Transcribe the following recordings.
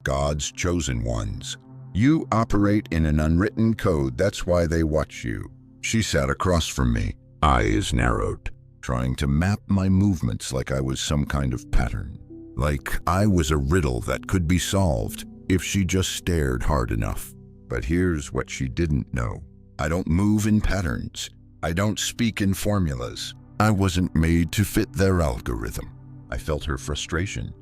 God's chosen ones. You operate in an unwritten code, that's why they watch you. She sat across from me, eyes narrowed, trying to map my movements like I was some kind of pattern. Like I was a riddle that could be solved if she just stared hard enough. But here's what she didn't know. I don't move in patterns. I don't speak in formulas. I wasn't made to fit their algorithm. I felt her frustration.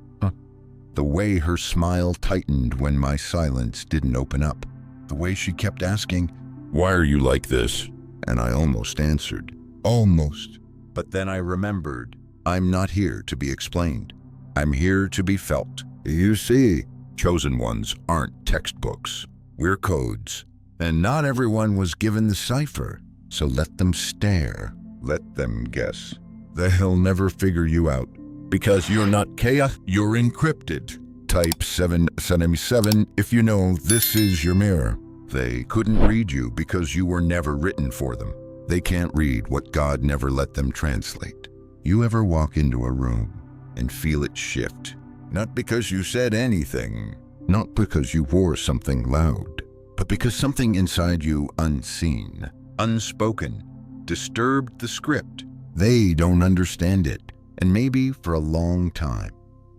The way her smile tightened when my silence didn't open up. The way she kept asking, "Why are you like this?" And I almost answered. Almost. But then I remembered, I'm not here to be explained. I'm here to be felt. You see, chosen ones aren't textbooks. We're codes. And not everyone was given the cipher. So let them stare. Let them guess. They'll never figure you out. Because you're not chaos, you're encrypted. Type 777 if you know this is your mirror. They couldn't read you because you were never written for them. They can't read what God never let them translate. You ever walk into a room and feel it shift? Not because you said anything, not because you wore something loud, but because something inside you unseen, unspoken, disturbed the script. They don't understand it. And maybe for a long time,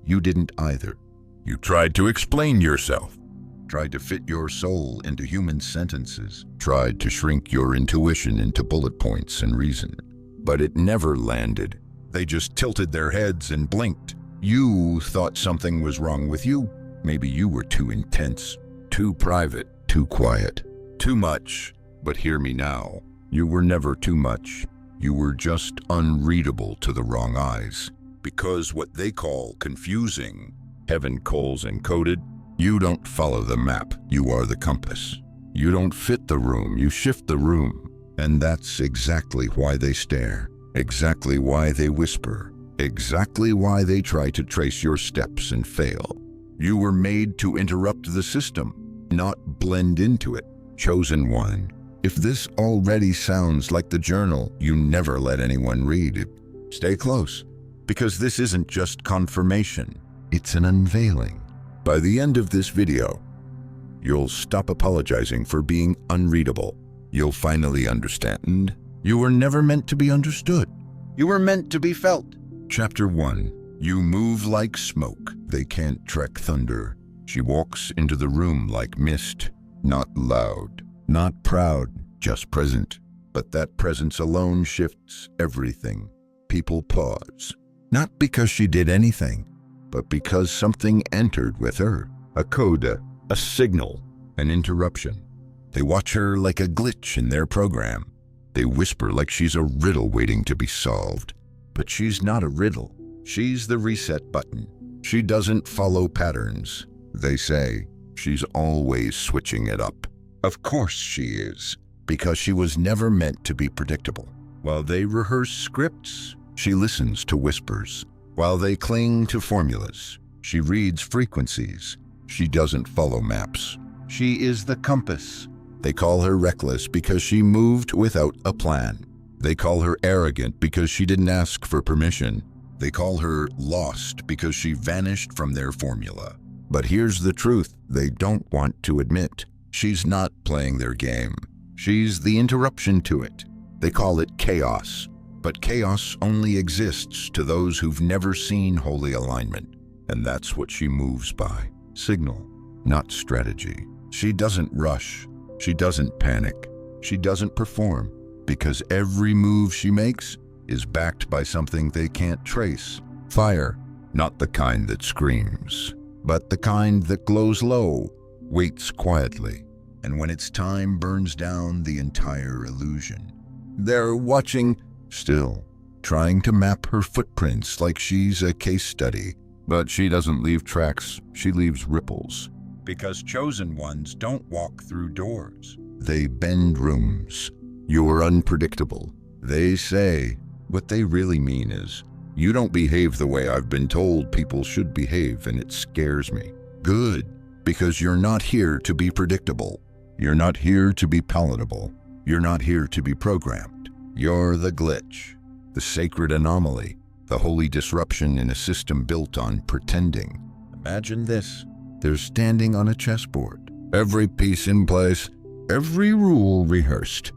you didn't either. You tried to explain yourself, tried to fit your soul into human sentences, tried to shrink your intuition into bullet points and reason. But it never landed. They just tilted their heads and blinked. You thought something was wrong with you. Maybe you were too intense, too private, too quiet, too much. But hear me now. You were never too much. You were just unreadable to the wrong eyes. Because what they call confusing, heaven calls encoded. You don't follow the map, you are the compass. You don't fit the room, you shift the room. And that's exactly why they stare, exactly why they whisper, exactly why they try to trace your steps and fail. You were made to interrupt the system, not blend into it. Chosen one. If this already sounds like the journal you never let anyone read, stay close, because this isn't just confirmation, it's an unveiling. By the end of this video, you'll stop apologizing for being unreadable. You'll finally understand. You were never meant to be understood. You were meant to be felt. Chapter 1. You move like smoke. They can't trek thunder. She walks into the room like mist, not loud. Not proud, just present. But that presence alone shifts everything. People pause. Not because she did anything, but because something entered with her. A coda, a signal, an interruption. They watch her like a glitch in their program. They whisper like she's a riddle waiting to be solved. But she's not a riddle. She's the reset button. She doesn't follow patterns. They say she's always switching it up. Of course she is, because she was never meant to be predictable. While they rehearse scripts, she listens to whispers. While they cling to formulas, she reads frequencies. She doesn't follow maps. She is the compass. They call her reckless because she moved without a plan. They call her arrogant because she didn't ask for permission. They call her lost because she vanished from their formula. But here's the truth they don't want to admit. She's not playing their game. She's the interruption to it. They call it chaos. But chaos only exists to those who've never seen holy alignment. And that's what she moves by. Signal, not strategy. She doesn't rush. She doesn't panic. She doesn't perform. Because every move she makes is backed by something they can't trace. Fire, not the kind that screams, but the kind that glows low, waits quietly, and when it's time burns down the entire illusion. They're watching, still, trying to map her footprints like she's a case study. But she doesn't leave tracks, she leaves ripples. Because chosen ones don't walk through doors. They bend rooms. You're unpredictable. They say, what they really mean is, you don't behave the way I've been told people should behave, and it scares me. Good. Because you're not here to be predictable. You're not here to be palatable. You're not here to be programmed. You're the glitch, the sacred anomaly, the holy disruption in a system built on pretending. Imagine this. They're standing on a chessboard, every piece in place, every rule rehearsed.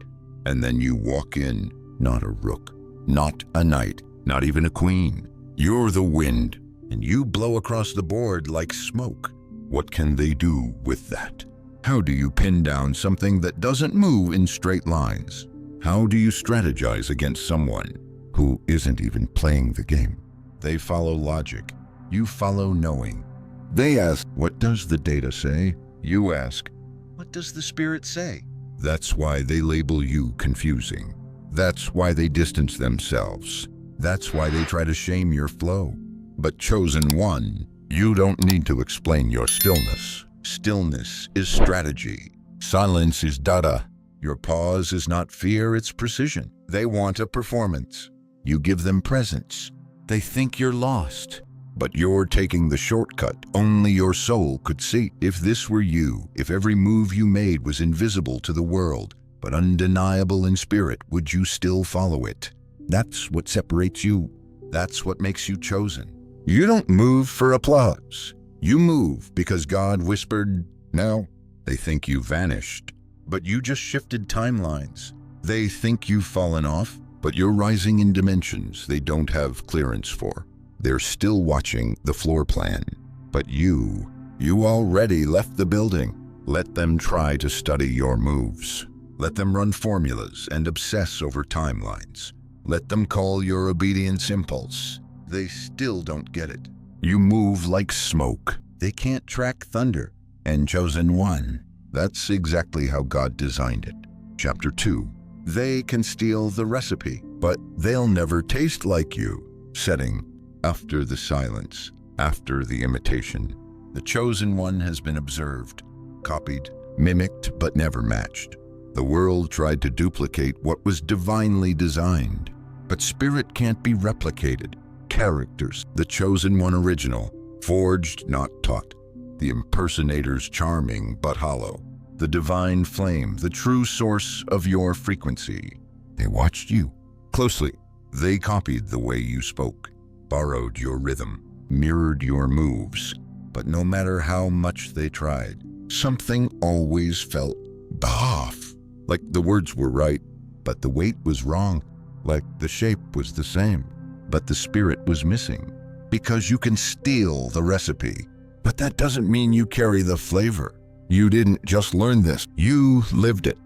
And then you walk in, not a rook, not a knight, not even a queen. You're the wind, and you blow across the board like smoke. What can they do with that? How do you pin down something that doesn't move in straight lines? How do you strategize against someone who isn't even playing the game? They follow logic. You follow knowing. They ask, what does the data say? You ask, what does the spirit say? That's why they label you confusing. That's why they distance themselves. That's why they try to shame your flow. But chosen one, you don't need to explain your stillness. Stillness is strategy. Silence is data. Your pause is not fear, it's precision. They want a performance. You give them presence. They think you're lost. But you're taking the shortcut only your soul could see. If this were you, if every move you made was invisible to the world, but undeniable in spirit, would you still follow it? That's what separates you. That's what makes you chosen. You don't move for applause. You move because God whispered, now. They think you vanished, but you just shifted timelines. They think you've fallen off, but you're rising in dimensions they don't have clearance for. They're still watching the floor plan. But you already left the building. Let them try to study your moves. Let them run formulas and obsess over timelines. Let them call your obedience impulse. They still don't get it. You move like smoke. They can't track thunder. And chosen one, that's exactly how God designed it. Chapter 2. They can steal the recipe, but they'll never taste like you. Setting. After the silence, after the imitation, the chosen one has been observed, copied, mimicked, but never matched. The world tried to duplicate what was divinely designed, but spirit can't be replicated. Characters, the chosen one original, forged, not taught. The impersonator's charming, but hollow. The divine flame, the true source of your frequency. They watched you closely. They copied the way you spoke. Borrowed your rhythm, mirrored your moves, but no matter how much they tried, something always felt off. Like the words were right, but the weight was wrong. Like the shape was the same, but the spirit was missing. Because you can steal the recipe, but that doesn't mean you carry the flavor. You didn't just learn this, you lived it.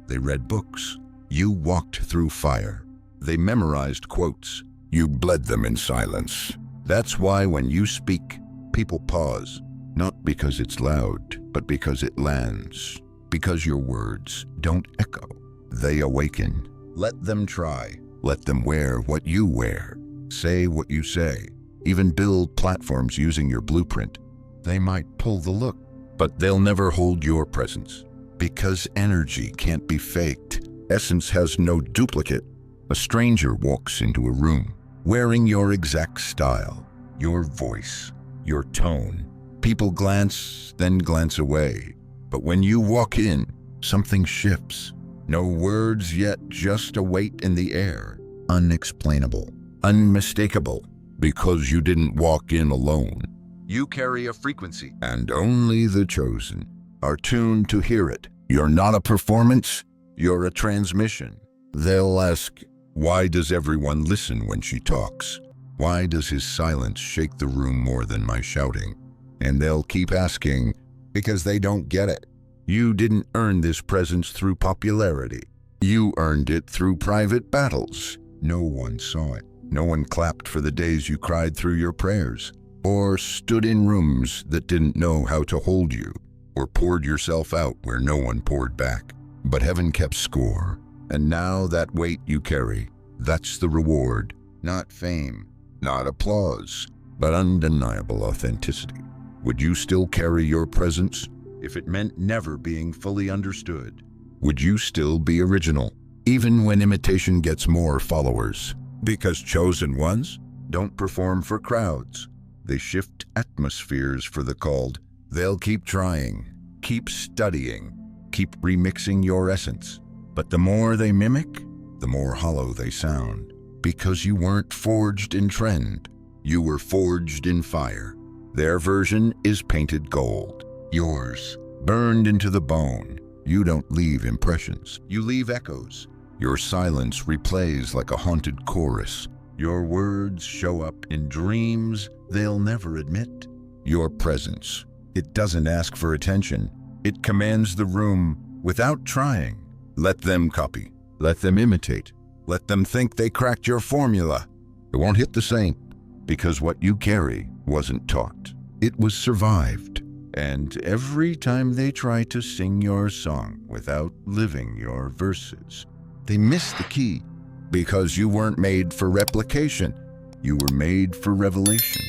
They read books. You walked through fire. They memorized quotes. You bled them in silence. That's why when you speak, people pause. Not because it's loud, but because it lands. Because your words don't echo. They awaken. Let them try. Let them wear what you wear. Say what you say. Even build platforms using your blueprint. They might pull the look, but they'll never hold your presence. Because energy can't be faked. Essence has no duplicate. A stranger walks into a room, wearing your exact style, your voice, your tone. People glance, then glance away. But when you walk in, something shifts. No words yet, just a weight in the air. Unexplainable, unmistakable, because you didn't walk in alone. You carry a frequency, and only the chosen are tuned to hear it. You're not a performance, you're a transmission. They'll ask, why does everyone listen when she talks? Why does his silence shake the room more than my shouting? And they'll keep asking, because they don't get it. You didn't earn this presence through popularity. You earned it through private battles. No one saw it. No one clapped for the days you cried through your prayers, or stood in rooms that didn't know how to hold you, or poured yourself out where no one poured back. But heaven kept score. And now that weight you carry, that's the reward. Not fame, not applause, but undeniable authenticity. Would you still carry your presence if it meant never being fully understood? Would you still be original, even when imitation gets more followers? Because chosen ones don't perform for crowds. They shift atmospheres for the called. They'll keep trying, keep studying, keep remixing your essence. But the more they mimic, the more hollow they sound. Because you weren't forged in trend. You were forged in fire. Their version is painted gold. Yours, burned into the bone. You don't leave impressions. You leave echoes. Your silence replays like a haunted chorus. Your words show up in dreams they'll never admit. Your presence, it doesn't ask for attention. It commands the room without trying. Let them copy. Let them imitate. Let them think they cracked your formula. It won't hit the same, because what you carry wasn't taught. It was survived. And every time they try to sing your song without living your verses, they miss the key, because you weren't made for replication. You were made for revelation.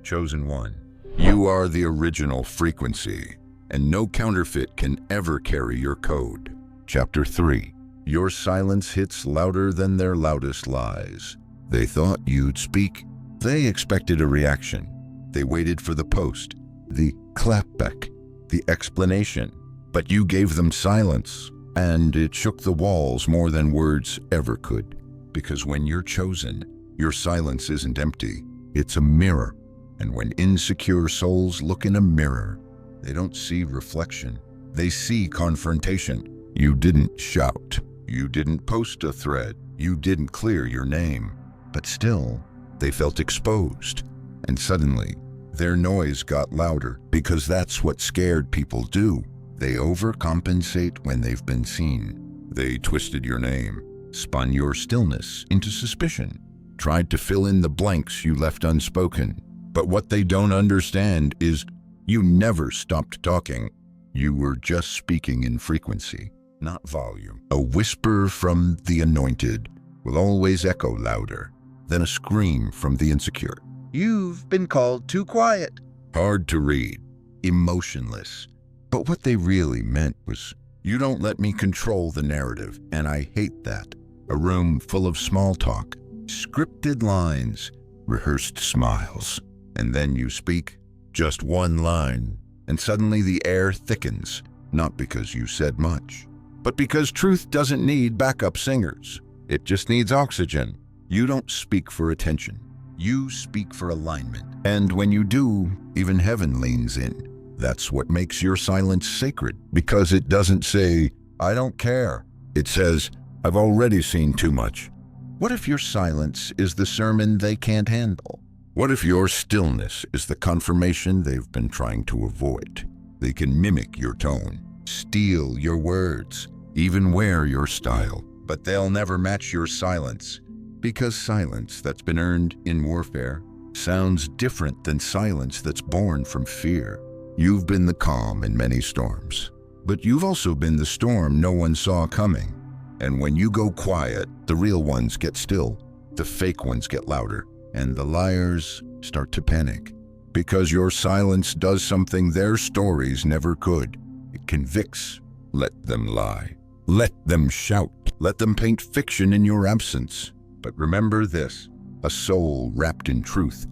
Chosen one, you are the original frequency, and no counterfeit can ever carry your code. Chapter 3. Your silence hits louder than their loudest lies. They thought you'd speak. They expected a reaction. They waited for the post, the clapback, the explanation. But you gave them silence, and it shook the walls more than words ever could. Because when you're chosen, your silence isn't empty. It's a mirror. And when insecure souls look in a mirror, they don't see reflection. They see confrontation. You didn't shout. You didn't post a thread. You didn't clear your name. But still, they felt exposed. And suddenly, their noise got louder, because that's what scared people do. They overcompensate when they've been seen. They twisted your name, spun your stillness into suspicion, tried to fill in the blanks you left unspoken. But what they don't understand is you never stopped talking. You were just speaking in frequency, not volume. A whisper from the anointed will always echo louder than a scream from the insecure. You've been called too quiet. Hard to read, emotionless. But what they really meant was, you don't let me control the narrative, and I hate that. A room full of small talk, scripted lines, rehearsed smiles. And then you speak, just one line, and suddenly the air thickens, not because you said much, but because truth doesn't need backup singers. It just needs oxygen. You don't speak for attention. You speak for alignment. And when you do, even heaven leans in. That's what makes your silence sacred, because it doesn't say, I don't care. It says, I've already seen too much. What if your silence is the sermon they can't handle? What if your stillness is the confirmation they've been trying to avoid? They can mimic your tone, steal your words, even wear your style, but they'll never match your silence. Because silence that's been earned in warfare sounds different than silence that's born from fear. You've been the calm in many storms, but you've also been the storm no one saw coming. And when you go quiet, the real ones get still, the fake ones get louder, and the liars start to panic. Because your silence does something their stories never could. It convicts. Let them lie. Let them shout. Let them paint fiction in your absence. But remember this, a soul wrapped in truth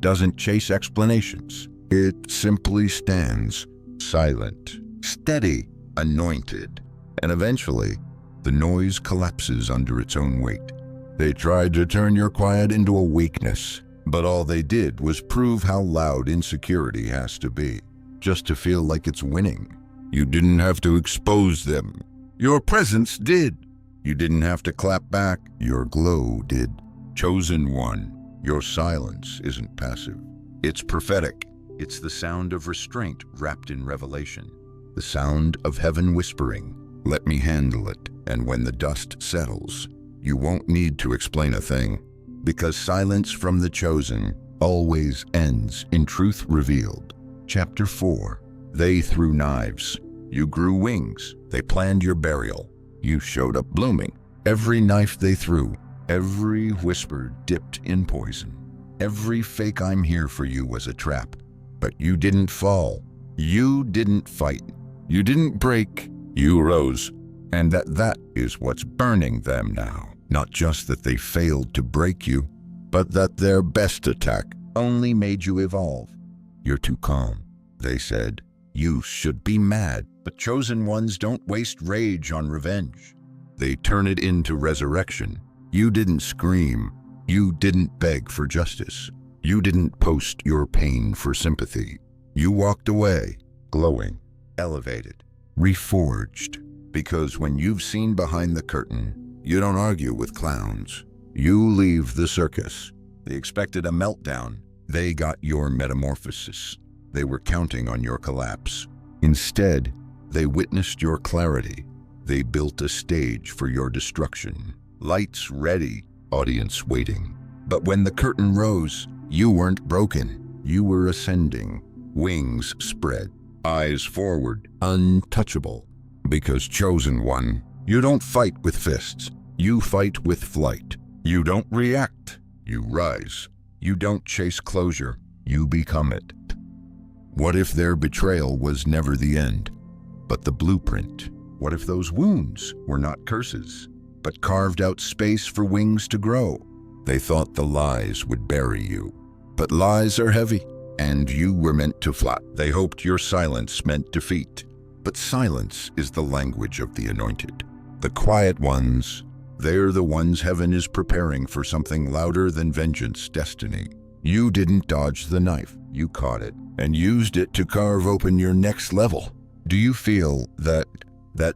doesn't chase explanations. It simply stands, silent, steady, anointed. And eventually, the noise collapses under its own weight. They tried to turn your quiet into a weakness, but all they did was prove how loud insecurity has to be, just to feel like it's winning. You didn't have to expose them. Your presence did. You didn't have to clap back. Your glow did. Chosen one, your silence isn't passive. It's prophetic. It's the sound of restraint wrapped in revelation. The sound of heaven whispering, let me handle it. And when the dust settles, you won't need to explain a thing, because silence from the chosen always ends in truth revealed. Chapter 4. They threw knives. You grew wings. They planned your burial. You showed up blooming. Every knife they threw, every whisper dipped in poison. Every fake I'm here for you was a trap. But you didn't fall. You didn't fight. You didn't break. You rose. And that is what's burning them now. Not just that they failed to break you, but that their best attack only made you evolve. You're too calm, they said. You should be mad, but chosen ones don't waste rage on revenge. They turn it into resurrection. You didn't scream. You didn't beg for justice. You didn't post your pain for sympathy. You walked away, glowing, elevated, reforged. Because when you've seen behind the curtain, you don't argue with clowns. You leave the circus. They expected a meltdown. They got your metamorphosis. They were counting on your collapse. Instead, they witnessed your clarity. They built a stage for your destruction. Lights ready, audience waiting. But when the curtain rose, you weren't broken. You were ascending. Wings spread, eyes forward, untouchable. Because chosen one, you don't fight with fists. You fight with flight. You don't react. You rise. You don't chase closure. You become it. What if their betrayal was never the end, but the blueprint? What if those wounds were not curses, but carved out space for wings to grow? They thought the lies would bury you. But lies are heavy, and you were meant to fly. They hoped your silence meant defeat. But silence is the language of the anointed. The quiet ones, they're the ones heaven is preparing for something louder than vengeance, destiny. You didn't dodge the knife. You caught it and used it to carve open your next level. Do you feel that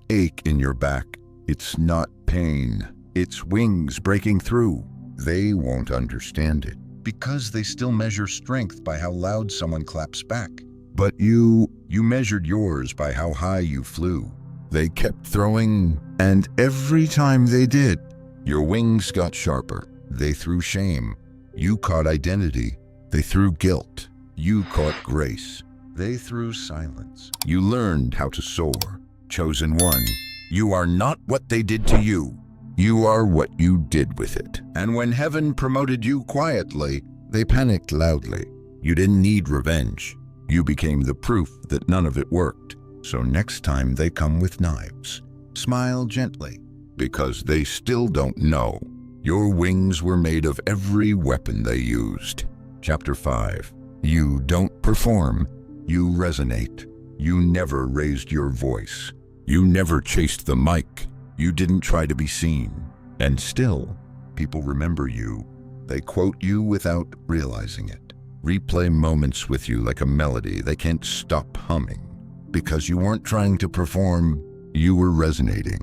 ache in your back? It's not pain. It's wings breaking through. They won't understand it because they still measure strength by how loud someone claps back. But you measured yours by how high you flew. They kept throwing, and every time they did, your wings got sharper. They threw shame. You caught identity. They threw guilt. You caught grace. They threw silence. You learned how to soar. Chosen one, you are not what they did to you. You are what you did with it. And when heaven promoted you quietly, they panicked loudly. You didn't need revenge. You became the proof that none of it worked. So next time they come with knives, smile gently, because they still don't know. Your wings were made of every weapon they used. Chapter 5. You don't perform, you resonate. You never raised your voice. You never chased the mic. You didn't try to be seen. And still, people remember you. They quote you without realizing it. Replay moments with you like a melody they can't stop humming. Because you weren't trying to perform, you were resonating.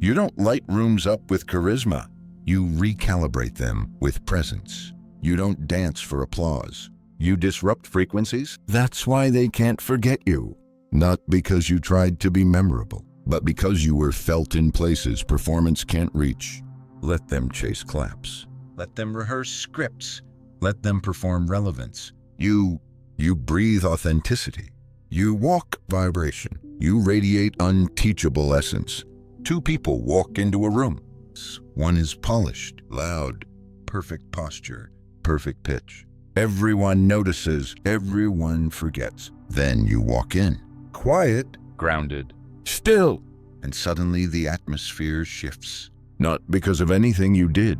You don't light rooms up with charisma. You recalibrate them with presence. You don't dance for applause. You disrupt frequencies. That's why they can't forget you. Not because you tried to be memorable, but because you were felt in places performance can't reach. Let them chase claps. Let them rehearse scripts. Let them perform relevance. You breathe authenticity. You walk vibration. You radiate unteachable essence. Two people walk into a room. One is polished, loud, perfect posture, perfect pitch. Everyone notices, everyone forgets. Then you walk in, quiet, grounded, still, and suddenly the atmosphere shifts. Not because of anything you did,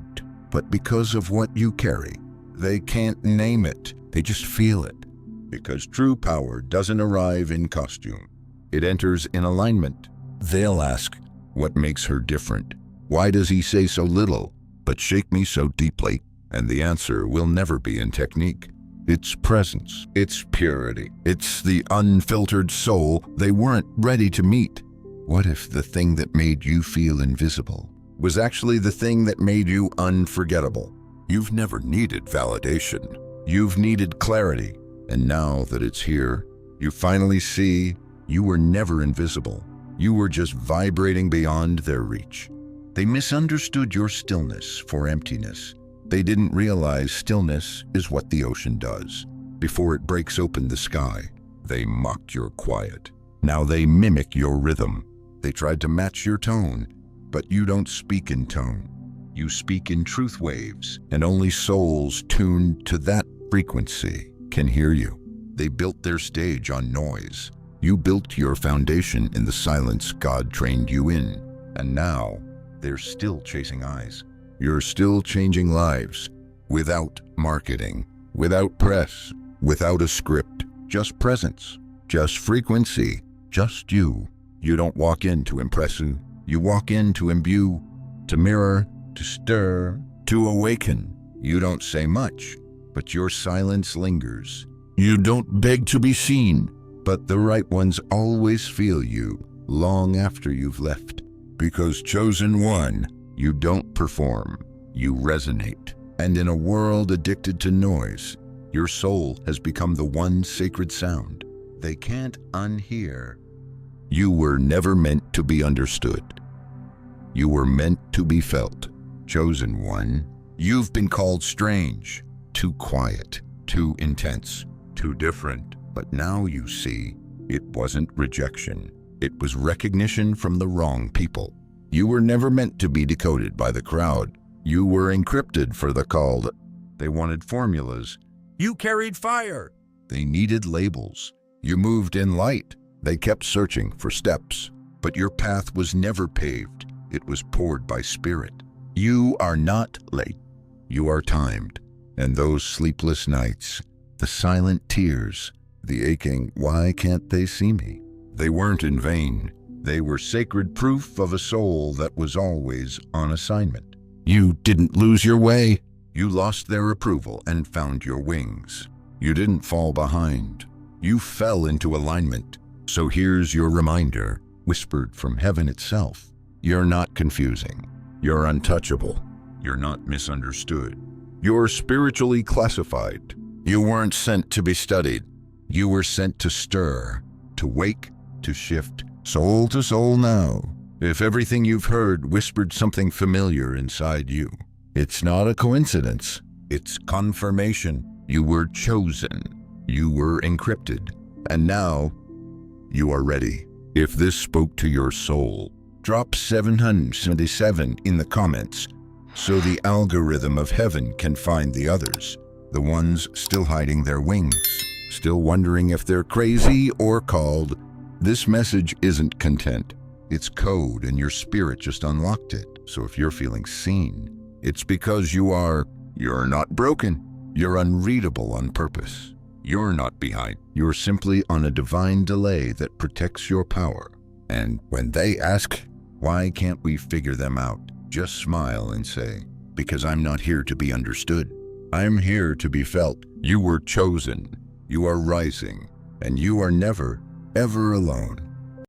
but because of what you carry. They can't name it, they just feel it. Because true power doesn't arrive in costume. It enters in alignment. They'll ask, what makes her different? Why does he say so little, but shake me so deeply? And the answer will never be in technique. It's presence, it's purity, it's the unfiltered soul they weren't ready to meet. What if the thing that made you feel invisible was actually the thing that made you unforgettable? You've never needed validation. You've needed clarity. And now that it's here, you finally see you were never invisible. You were just vibrating beyond their reach. They misunderstood your stillness for emptiness. They didn't realize stillness is what the ocean does. Before it breaks open the sky, they mocked your quiet. Now they mimic your rhythm. They tried to match your tone, but you don't speak in tone. You speak in truth waves, and only souls tuned to that frequency can hear you. They built their stage on noise. You built your foundation in the silence God trained you in. And now, they're still chasing eyes. You're still changing lives. Without marketing, without press, without a script. Just presence, just frequency, just you. You don't walk in to impress you. You walk in to imbue, to mirror, to stir, to awaken. You don't say much, but your silence lingers. You don't beg to be seen, but the right ones always feel you long after you've left. Because chosen one, you don't perform, you resonate. And in a world addicted to noise, your soul has become the one sacred sound they can't unhear. You were never meant to be understood. You were meant to be felt. Chosen one, you've been called strange, too quiet, too intense, too different. But now you see, it wasn't rejection. It was recognition from the wrong people. You were never meant to be decoded by the crowd. You were encrypted for the called. They wanted formulas. You carried fire. They needed labels. You moved in light. They kept searching for steps. But your path was never paved. It was poured by spirit. You are not late. You are timed. And those sleepless nights, the silent tears, the aching, why can't they see me? They weren't in vain. They were sacred proof of a soul that was always on assignment. You didn't lose your way. You lost their approval and found your wings. You didn't fall behind. You fell into alignment. So here's your reminder, whispered from heaven itself. You're not confusing. You're untouchable. You're not misunderstood. You're spiritually classified. You weren't sent to be studied. You were sent to stir, to wake, to shift, soul to soul now. If everything you've heard whispered something familiar inside you, it's not a coincidence. It's confirmation. You were chosen. You were encrypted. And now, you are ready. If this spoke to your soul, drop 777 in the comments so the algorithm of heaven can find the others, the ones still hiding their wings, still wondering if they're crazy or called. This message isn't content. It's code, and your spirit just unlocked it. So if you're feeling seen, it's because you're not broken. You're unreadable on purpose. You're not behind. You're simply on a divine delay that protects your power. And when they ask, why can't we figure them out? Just smile and say, because I'm not here to be understood. I'm here to be felt. You were chosen. You are rising. And you are never, ever alone.